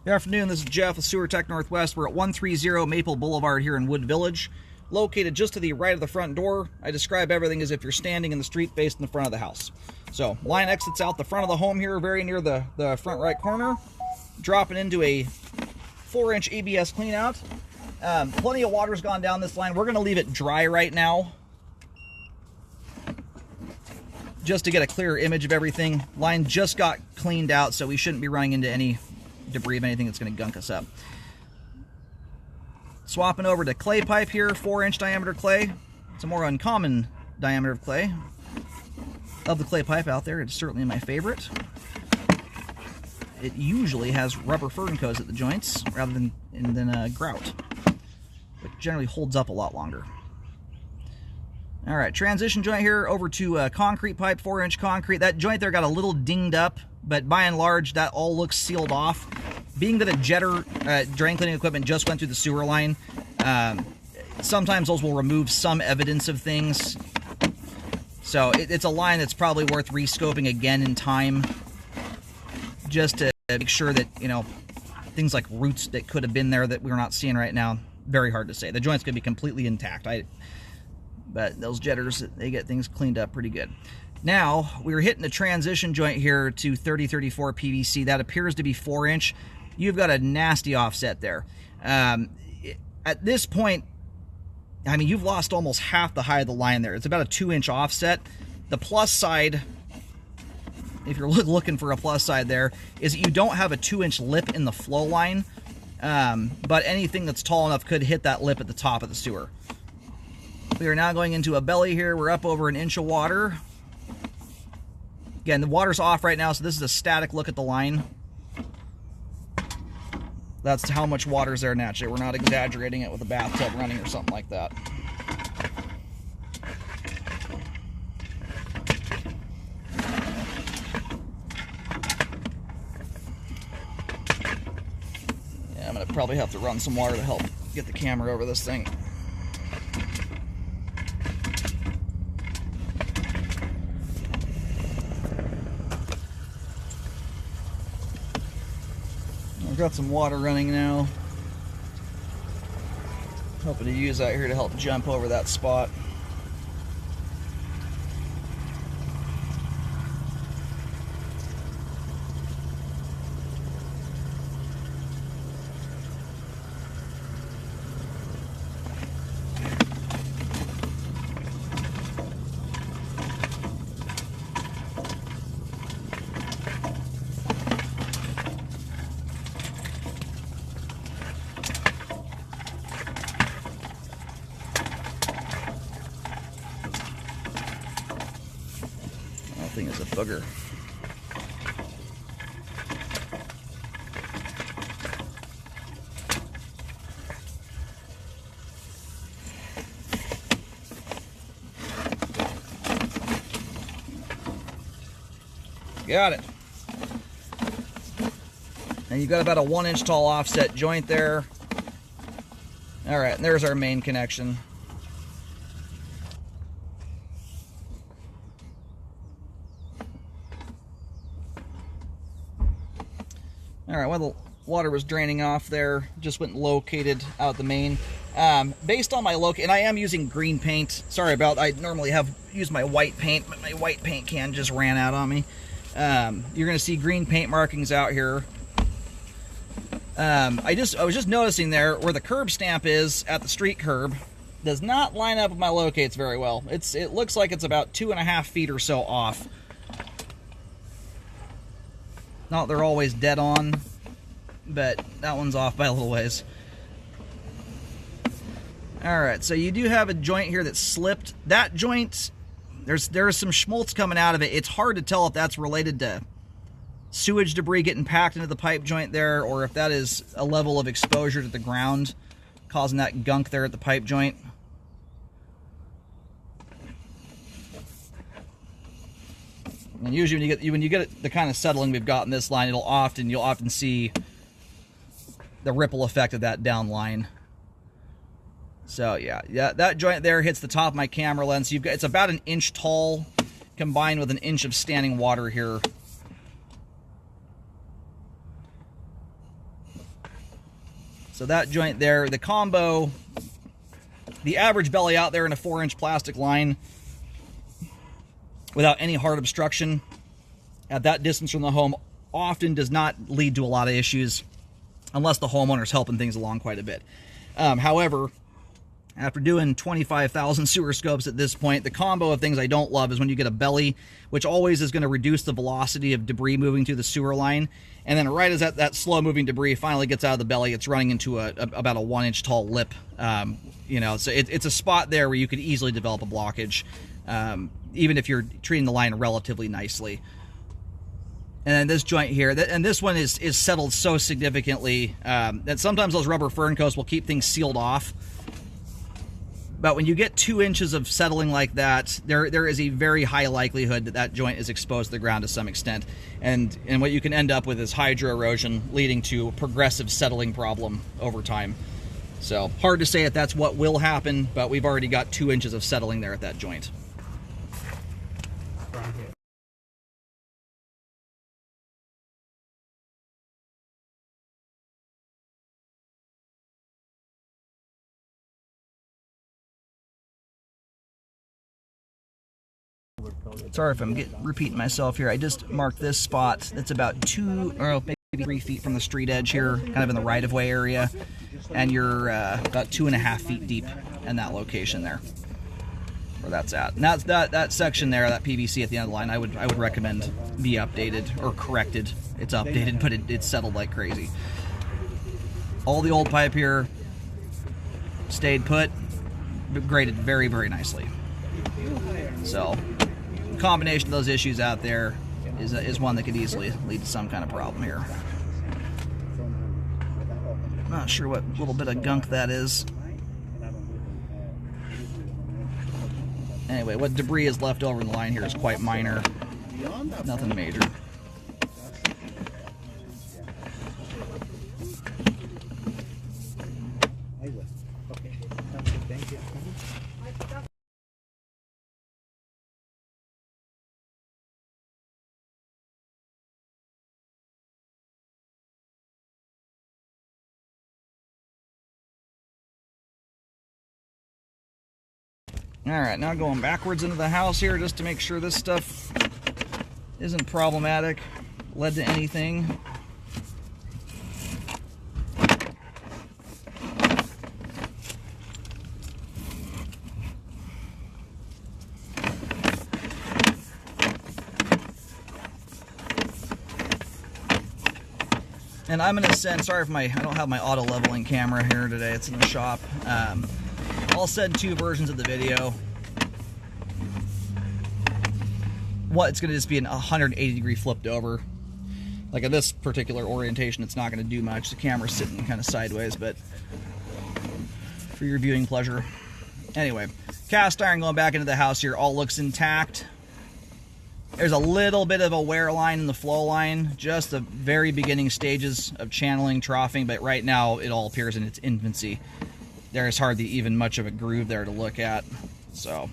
Good afternoon, this is Jeff with Sewer Tech Northwest. We're at 130 Maple Boulevard here in Wood Village, located just to the right of the front door. I describe everything as if you're standing in the street facing the front of the house. So, line exits out the front of the home here, very near the front right corner, dropping into a 4-inch ABS cleanout. Plenty of water's gone down this line. We're going to leave it dry right now, just to get a clearer image of everything. Line just got cleaned out, so we shouldn't be running into any debris of anything that's going to gunk us up. Swapping over to clay pipe here, 4-inch diameter clay. It's a more uncommon diameter of clay. Love the clay pipe out there. It's certainly my favorite. It usually has rubber fern coats at the joints rather than grout. It generally holds up a lot longer. All right, transition joint here over to concrete pipe, 4-inch concrete. That joint there got a little dinged up, but by and large, that all looks sealed off. Being that a jetter drain cleaning equipment just went through the sewer line, sometimes those will remove some evidence of things. So it's a line that's probably worth rescoping again in time, just to make sure that, you know, things like roots that could have been there that we're not seeing right now, very hard to say. The joint's going to be completely intact. But those jetters, they get things cleaned up pretty good. Now, we're hitting the transition joint here to 3034 PVC. That appears to be 4-inch. You've got a nasty offset there. At this point, I mean, you've lost almost half the height of the line there. It's about a 2-inch offset. The plus side, if you're looking for a plus side there, is that you don't have a 2-inch lip in the flow line, but anything that's tall enough could hit that lip at the top of the sewer. We are now going into a belly here. We're up over 1 inch of water. Again, the water's off right now, so this is a static look at the line. That's how much water's there naturally. We're not exaggerating it with a bathtub running or something like that. Yeah, I'm going to probably have to run some water to help get the camera over this thing. Got some water running now. Hoping to use that here to help jump over that spot. Thing is a booger. Got it. And you've got about a 1-inch tall offset joint there. All right, and there's our main connection. All right, while the water was draining off there, just went and located out the main. Based on my and I am using green paint. Sorry about, I normally have used my white paint, but my white paint can just ran out on me. You're gonna see green paint markings out here. I was just noticing there where the curb stamp is at the street curb does not line up with my locates very well. It looks like it's about 2.5 feet or so off. Not they're always dead on, but that one's off by a little ways. Alright, so you do have a joint here that's slipped. That joint, there's some schmaltz coming out of it. It's hard to tell if that's related to sewage debris getting packed into the pipe joint there, or if that is a level of exposure to the ground causing that gunk there at the pipe joint. And usually when you get the kind of settling we've got in this line, you'll often see the ripple effect of that down line. So yeah, that joint there hits the top of my camera lens. It's about 1 inch tall, combined with 1 inch of standing water here. So that joint there, the combo, the average belly out there in a 4-inch plastic line without any hard obstruction at that distance from the home often does not lead to a lot of issues unless the homeowner's helping things along quite a bit. However, after doing 25,000 sewer scopes at this point, the combo of things I don't love is when you get a belly, which always is going to reduce the velocity of debris moving through the sewer line. And then right as that slow-moving debris finally gets out of the belly, it's running into about a 1-inch tall lip. You know, so it's a spot there where you could easily develop a blockage, even if you're treating the line relatively nicely. And then this joint here, and this one is settled so significantly that sometimes those rubber fern coats will keep things sealed off. But when you get 2 inches of settling like that, there is a very high likelihood that that joint is exposed to the ground to some extent. And what you can end up with is hydro erosion, leading to a progressive settling problem over time. So hard to say if that's what will happen, but we've already got 2 inches of settling there at that joint. Sorry if I'm repeating myself here. I just marked this spot that's about 2 or maybe 3 feet from the street edge here, kind of in the right-of-way area, and you're about 2.5 feet deep in that location there, where that's at. And that's that section there, that PVC at the end of the line, I would recommend be updated or corrected. It's updated, but it's settled like crazy. All the old pipe here stayed put, graded very, very nicely. So, combination of those issues out there is one that could easily lead to some kind of problem here. Not sure what little bit of gunk that is. Anyway, what debris is left over in the line here is quite minor. Nothing major. Alright, now going backwards into the house here just to make sure this stuff isn't problematic, led to anything. And I'm going to send, sorry if I don't have my auto leveling camera here today, it's in the shop. I'll send 2 versions of the video. It's going to just be an 180 degree flipped over. Like in this particular orientation, it's not going to do much. The camera's sitting kind of sideways, but for your viewing pleasure. Anyway, cast iron going back into the house here, all looks intact. There's a little bit of a wear line in the flow line, just the very beginning stages of channeling, troughing, but right now it all appears in its infancy. There's hardly even much of a groove there to look at. So,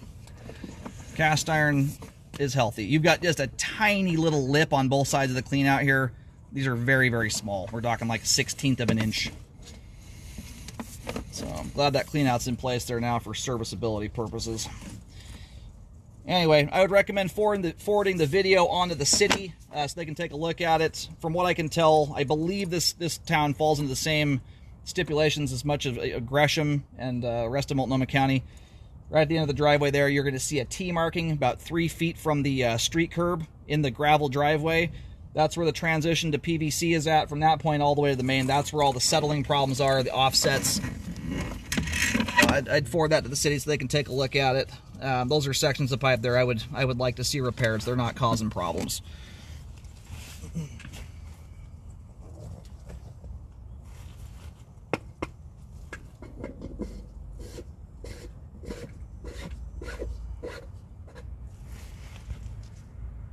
cast iron is healthy. You've got just a tiny little lip on both sides of the clean out here. These are very, very small. We're talking like 1/16 of an inch. So, I'm glad that clean out's in place there now for serviceability purposes. Anyway, I would recommend forwarding the video onto the city so they can take a look at it. From what I can tell, I believe this town falls into the same stipulations as much as Gresham and rest of Multnomah County. Right at the end of the driveway there, you're going to see a T marking about 3 feet from the street curb in the gravel driveway. That's where the transition to PVC is at. From that point all the way to the main, that's where all the settling problems are, the offsets. I'd forward that to the city so they can take a look at it. Those are sections of pipe there I would like to see repaired so they're not causing problems.